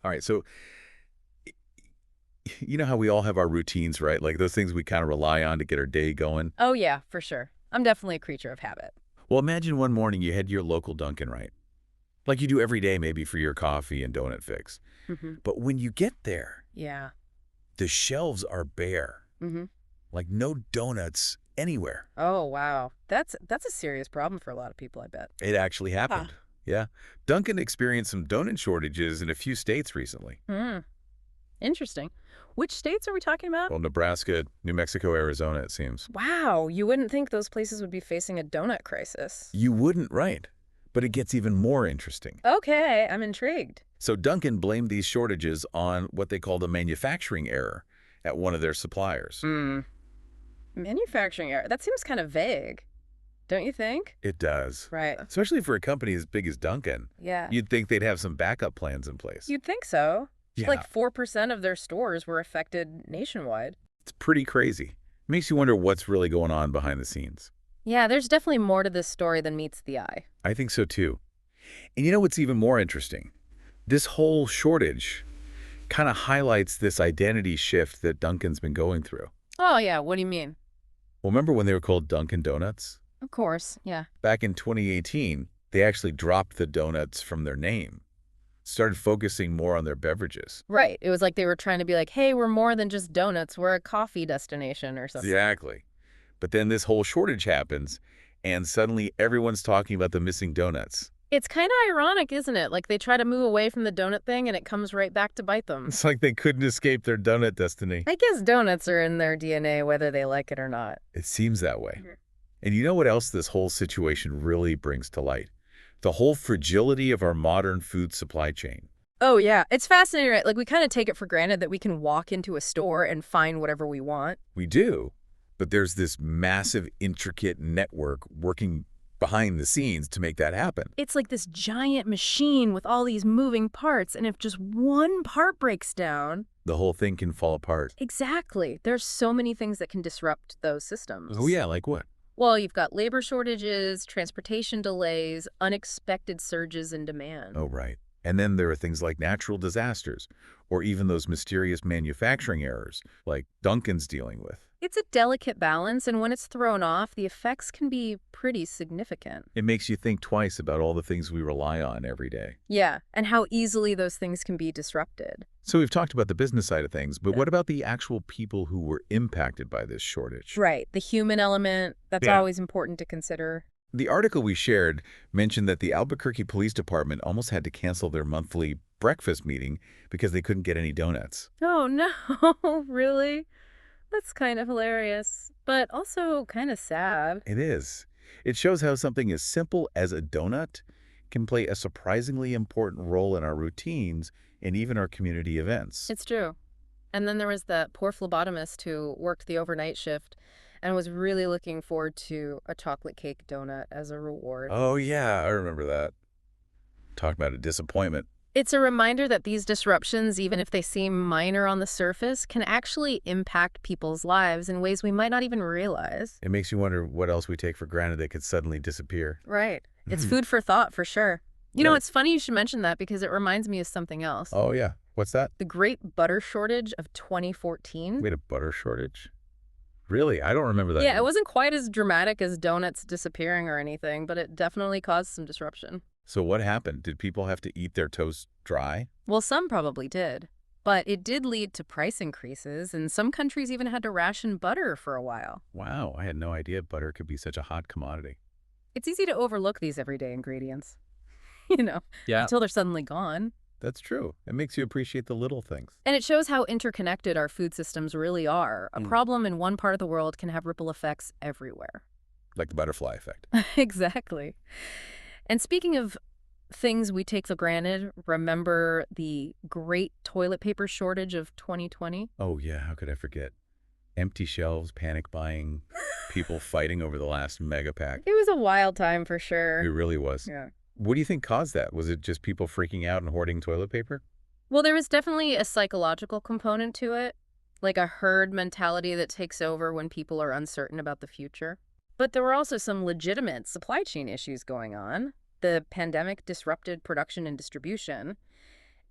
All right, so you know how we all have our routines, right? Like those things we kind of rely on to get our day going. Oh, yeah, for sure. I'm definitely a creature of habit. Well, imagine one morning you head to your local Dunkin', right? Like you do every day maybe for your coffee and donut fix. Hmm. But when you get there, Yeah. the shelves are bare. Hmm. Like no donuts anywhere. Oh, wow. That's a serious problem for a lot of people, I bet. It actually Huh. happened. Yeah. Dunkin' experienced some donut shortages in a few states recently. Hmm. Interesting. Which states are we talking about? Well, Nebraska, New Mexico, Arizona, it seems. Wow, you wouldn't think those places would be facing a donut crisis. You wouldn't, right? But it gets even more interesting. Okay, I'm intrigued. So Dunkin' blamed these shortages on what they called a manufacturing error at one of their suppliers. Hmm. Manufacturing error. That seems kind of vague, don't you think? It does. Right. Especially for a company as big as Dunkin'. Yeah. You'd think they'd have some backup plans in place. You'd think so. Yeah, Like 4% of their stores were affected nationwide. it's pretty crazy. Makes you wonder what's really going on behind the scenes. Yeah, there's definitely more to this story than meets the eye. I think so too. And you know what's even more interesting? This whole shortage kind of highlights this identity shift that Dunkin's been going through. Oh, yeah, what do you mean? Well, remember when they were called Dunkin' Donuts? Of course, yeah. Back in 2018, they actually dropped the donuts from their name, started focusing more on their beverages. Right. It was like they were trying to be like, hey, we're more than just donuts. We're a coffee destination or something. Exactly. But then this whole shortage happens, and suddenly everyone's talking about the missing donuts. It's kind of ironic, isn't it? Like they try to move away from the donut thing and it comes right back to bite them. It's like they couldn't escape their donut destiny. I guess donuts are in their DNA whether they like it or not. It seems that way. Mhm. And you know what else this whole situation really brings to light? The whole fragility of our modern food supply chain. Oh, yeah. It's fascinating, right? Like we kind of take it for granted that we can walk into a store and find whatever we want. We do, but there's this massive, intricate network working behind the scenes to make that happen. It's like this giant machine with all these moving parts, and if just one part breaks down, The whole thing can fall apart. exactly. There's so many things that can disrupt those systems. Oh, yeah, like what? Well, you've got labor shortages, transportation delays, unexpected surges in demand. Oh, right. And then there are things like natural disasters, or even those mysterious manufacturing errors, like Dunkin's dealing with. It's a delicate balance, and when it's thrown off, the effects can be pretty significant. It makes you think twice about all the things we rely on every day. Yeah, and how easily those things can be disrupted. So we've talked about the business side of things, but Yeah. what about the actual people who were impacted by this shortage? Right, the human element, that's Yeah. always important to consider. The article we shared mentioned that the Albuquerque Police Department almost had to cancel their monthly breakfast meeting because they couldn't get any donuts. Oh, no, really? That's kind of hilarious, but also kind of sad. It is. It shows how something as simple as a donut can play a surprisingly important role in our routines and even our community events. It's true. And then there was that poor phlebotomist who worked the overnight shift and was really looking forward to a chocolate cake donut as a reward. Oh, yeah, I remember that. Talk about a disappointment. It's a reminder that these disruptions, even if they seem minor on the surface, can actually impact people's lives in ways we might not even realize. It makes you wonder what else we take for granted that could suddenly disappear. Right. It's Hmm. food for thought, for sure. You know, Yeah. it's funny you should mention that because it reminds me of something else. Oh, yeah. What's that? The Great Butter Shortage of 2014. We had a butter shortage? Really? I don't remember that. Yeah, it wasn't quite as dramatic as donuts disappearing or anything, but it definitely caused some disruption. So what happened? Did people have to eat their toast dry? Well, some probably did. But it did lead to price increases, and some countries even had to ration butter for a while. Wow, I had no idea butter could be such a hot commodity. It's easy to overlook these everyday ingredients, you know, Yeah, until they're suddenly gone. that's true. It makes you appreciate the little things. And it shows how interconnected our food systems really are. A Mm. problem in one part of the world can have ripple effects everywhere. Like the butterfly effect. Exactly. And speaking of things we take for granted, remember the great toilet paper shortage of 2020? Oh, yeah, how could I forget? Empty shelves, panic buying, people fighting over the last mega pack. It was a wild time for It sure. really was. Yeah. What do you think caused that? Was it just people freaking out and hoarding toilet paper? Well, there was definitely a psychological component to it, like a herd mentality that takes over when people are uncertain about the future. But there were also some legitimate supply chain issues going on. The pandemic disrupted production and distribution,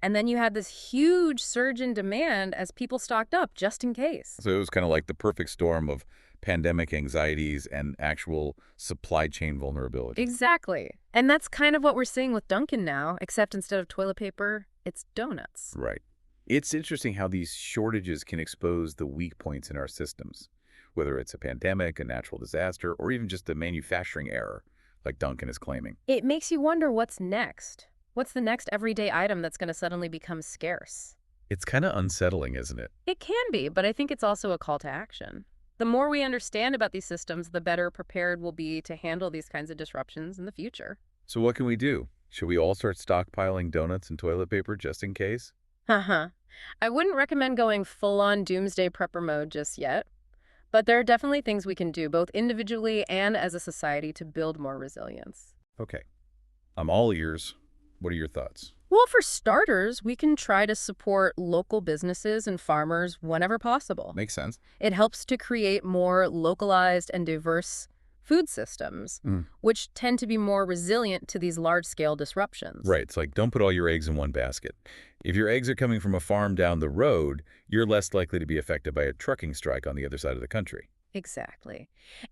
And then you had this huge surge in demand as people stocked up just in case. So it was kind of like the perfect storm of pandemic anxieties and actual supply chain vulnerability. Exactly. And that's kind of what we're seeing with Dunkin' now, except instead of toilet paper, it's donuts. Right. It's interesting how these shortages can expose the weak points in our systems, whether it's a pandemic, a natural disaster, or even just a manufacturing error, like Duncan is claiming. It makes you wonder what's next. What's the next everyday item that's going to suddenly become scarce? It's kind of unsettling, isn't it? It can be, but I think it's also a call to action. The more we understand about these systems, the better prepared we'll be to handle these kinds of disruptions in the future. So what can we do? Should we all start stockpiling donuts and toilet paper just in case? Haha. I wouldn't recommend going full-on doomsday prepper mode just yet, but there are definitely things we can do, both individually and as a society, to build more resilience. Okay. I'm all ears. What are your thoughts? Well, for starters, we can try to support local businesses and farmers whenever possible. Makes sense. It helps to create more localized and diverse food systems, which tend to be more resilient to these large-scale disruptions. Right. It's like, don't put all your eggs in one basket. If your eggs are coming from a farm down the road, you're less likely to be affected by a trucking strike on the other side of the country. Exactly.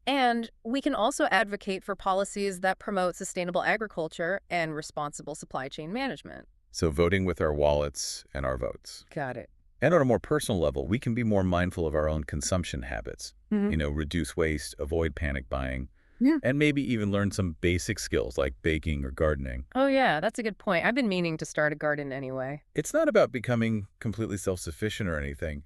And we can also advocate for policies that promote sustainable agriculture and responsible supply chain management. So voting with our wallets and our votes. Got it. And on a more personal level, we can be more mindful of our own consumption habits. Reduce waste, avoid panic buying, Yeah. and maybe even learn some basic skills like baking or gardening. Oh, yeah, that's a good point. I've been meaning to start a garden anyway. It's not about becoming completely self-sufficient or anything,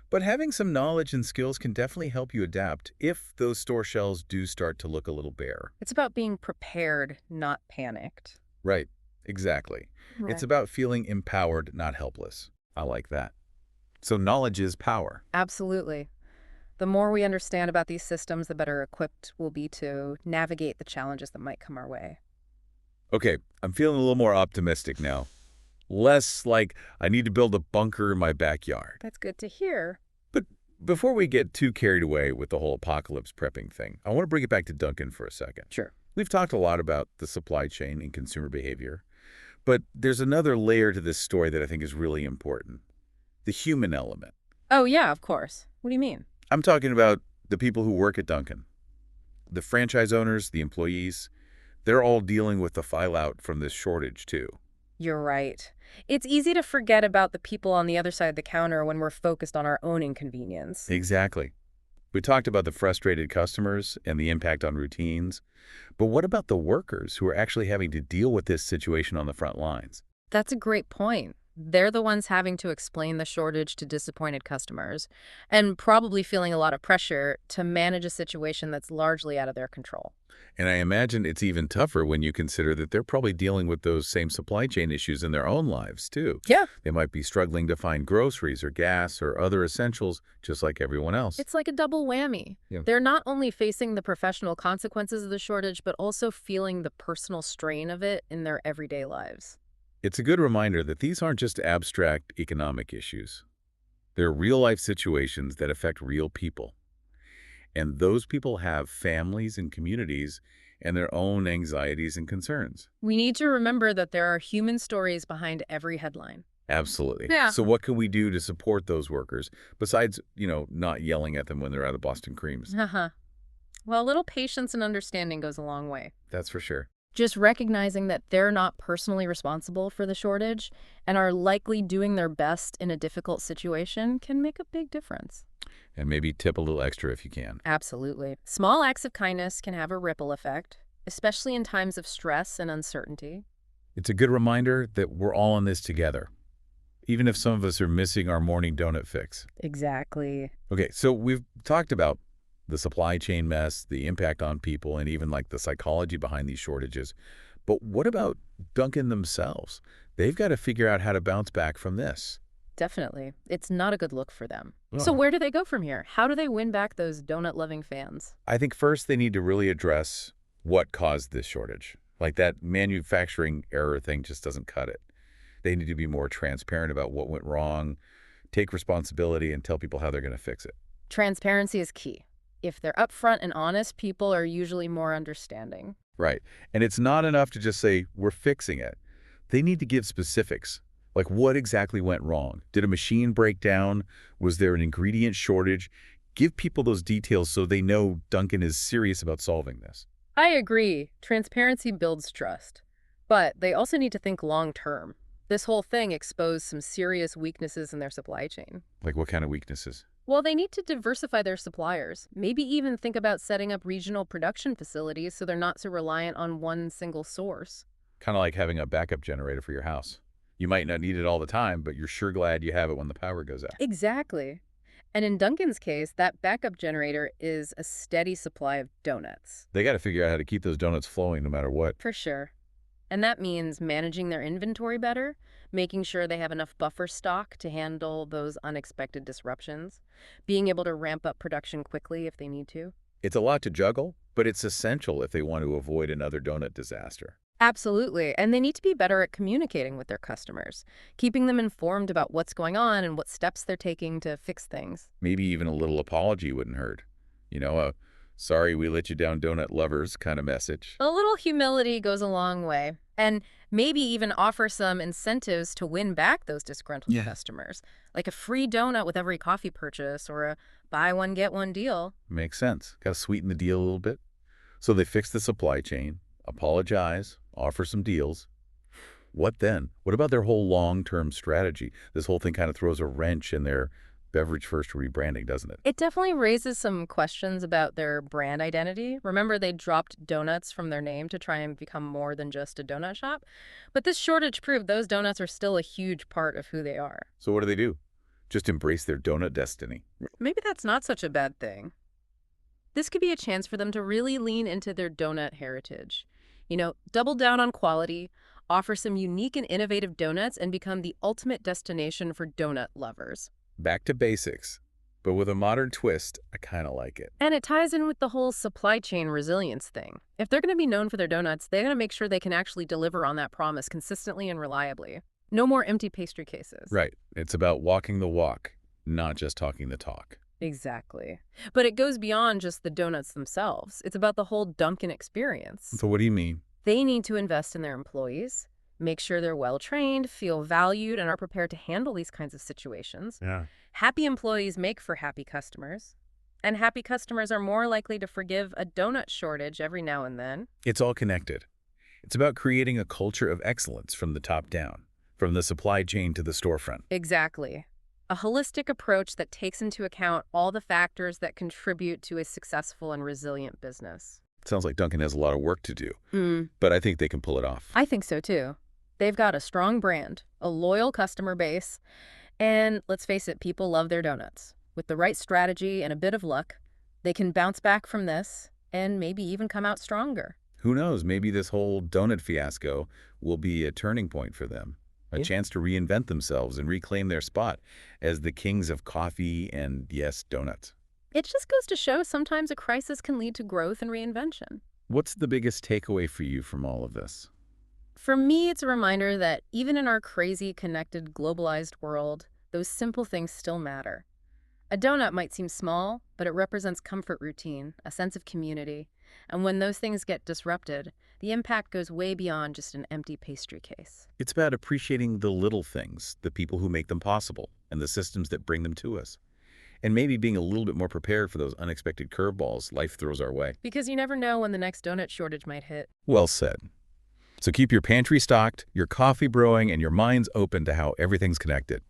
but having some knowledge and skills can definitely help you adapt if those store shelves do start to look a little bare. It's about being prepared, not panicked. Right, exactly. It's Right. about feeling empowered, not helpless. I like that. So knowledge is power. Absolutely. The more we understand about these systems, the better equipped we'll be to navigate the challenges that might come our way. Okay, I'm feeling a little more optimistic now. Less like I need to build a bunker in my backyard. That's good to hear. But before we get too carried away with the whole apocalypse prepping thing, I want to bring it back to Duncan for a second. Sure. We've talked a lot about the supply chain and consumer behavior, but there's another layer to this story that I think is really important. The human element. Oh, yeah, of course. What do you mean? I'm talking about the people who work at Dunkin'. The franchise owners, the employees, they're all dealing with the fallout from this shortage too. You're right. It's easy to forget about the people on the other side of the counter when we're focused on our own inconvenience. Exactly. We talked about the frustrated customers and the impact on routines, but what about the workers who are actually having to deal with this situation on the front lines? That's a great point. They're the ones having to explain the shortage to disappointed customers and probably feeling a lot of pressure to manage a situation that's largely out of their control. And I imagine it's even tougher when you consider that they're probably dealing with those same supply chain issues in their own lives, too. Yeah. They might be struggling to find groceries or gas or other essentials just like everyone else. It's like a double whammy. Yeah. They're not only facing the professional consequences of the shortage, but also feeling the personal strain of it in their everyday lives. It's a good reminder that these aren't just abstract economic issues. They're real-life situations that affect real people. And those people have families and communities and their own anxieties and concerns. We need to remember that there are human stories behind every headline. Absolutely. Yeah. So what can we do to support those workers besides, not yelling at them when they're out of Boston creams? Uh-huh. Well, a little patience and understanding goes a long way. That's for sure. Just recognizing that they're not personally responsible for the shortage and are likely doing their best in a difficult situation can make a big difference. And maybe tip a little extra if you can. Absolutely. Small acts of kindness can have a ripple effect, especially in times of stress and uncertainty. It's a good reminder that we're all in this together, even if some of us are missing our morning donut fix. Exactly. Okay, so we've talked about the supply chain mess, the impact on people, and even like the psychology behind these shortages. But what about Dunkin' themselves? They've got to figure out how to bounce back from this. Definitely. It's not a good look for them. Ugh. So where do they go from here? How do they win back those donut-loving fans? I think first they need to really address what caused this shortage. Like that manufacturing error thing just doesn't cut it. They need to be more transparent about what went wrong, take responsibility, and tell people how they're going to fix it. Transparency is key. If they're upfront and honest, people are usually more understanding. Right. And it's not enough to just say, we're fixing it. They need to give specifics. Like, what exactly went wrong? Did a machine break down? Was there an ingredient shortage? Give people those details so they know Dunkin' is serious about solving this. I agree. Transparency builds trust. But they also need to think long term. This whole thing exposed some serious weaknesses in their supply chain. Like, what kind of weaknesses? Well, they need to diversify their suppliers, maybe even think about setting up regional production facilities so they're not so reliant on one single source. Kind of like having a backup generator for your house. You might not need it all the time, but you're sure glad you have it when the power goes out. Exactly. And in Dunkin's case, that backup generator is a steady supply of donuts. They got to figure out how to keep those donuts flowing no matter what. For sure. And that means managing their inventory better, making sure they have enough buffer stock to handle those unexpected disruptions, being able to ramp up production quickly if they need to. It's a lot to juggle, but it's essential if they want to avoid another donut disaster. Absolutely. And they need to be better at communicating with their customers, keeping them informed about what's going on and what steps they're taking to fix things. Maybe even a little apology wouldn't hurt. A sorry we let you down donut lovers kind of message. A little humility goes a long way. And maybe even offer some incentives to win back those disgruntled Yeah. customers, like a free donut with every coffee purchase or a buy one, get one deal. Makes sense. Got to sweeten the deal a little bit. So they fix the supply chain, apologize, offer some deals. What then? What about their whole long-term strategy? This whole thing kind of throws a wrench in their beverage first rebranding, doesn't it? It definitely raises some questions about their brand identity. Remember, they dropped donuts from their name to try and become more than just a donut shop. But this shortage proved those donuts are still a huge part of who they are. So what do? Just embrace their donut destiny. Maybe that's not such a bad thing. This could be a chance for them to really lean into their donut heritage. Double down on quality, offer some unique and innovative donuts, and become the ultimate destination for donut lovers. Back to basics, but with a modern twist. I kind of like it. And it ties in with the whole supply chain resilience thing. If they're going to be known for their donuts, they're going to make sure they can actually deliver on that promise consistently and reliably. No more empty pastry cases. Right. It's about walking the walk, not just talking the talk. Exactly. But it goes beyond just the donuts themselves. It's about the whole Dunkin' experience. So what do you mean? They need to invest in their employees, make sure they're well-trained, feel valued, and are prepared to handle these kinds of situations. Yeah. Happy employees make for happy customers. And happy customers are more likely to forgive a donut shortage every now and then. It's all connected. It's about creating a culture of excellence from the top down, from the supply chain to the storefront. Exactly. A holistic approach that takes into account all the factors that contribute to a successful and resilient business. Sounds like Dunkin' has a lot of work to do, but I think they can pull it off. I think so too. They've got a strong brand, a loyal customer base, and let's face it, people love their donuts. With the right strategy and a bit of luck, they can bounce back from this and maybe even come out stronger. Who knows, maybe this whole donut fiasco will be a turning point for them. A chance to reinvent themselves and reclaim their spot as the kings of coffee and, yes, donuts. It just goes to show sometimes a crisis can lead to growth and reinvention. What's the biggest takeaway for you from all of this? For me, it's a reminder that even in our crazy, connected, globalized world, those simple things still matter. A donut might seem small, but it represents comfort routine, a sense of community. And when those things get disrupted, the impact goes way beyond just an empty pastry case. It's about appreciating the little things, the people who make them possible, and the systems that bring them to us. And maybe being a little bit more prepared for those unexpected curveballs life throws our way. Because you never know when the next donut shortage might hit. Well said. So keep your pantry stocked, your coffee brewing, and your minds open to how everything's connected.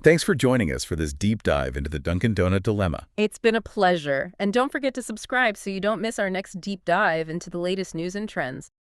Thanks for joining us for this deep dive into the Dunkin' Donut dilemma. It's been a pleasure. And don't forget to subscribe so you don't miss our next deep dive into the latest news and trends.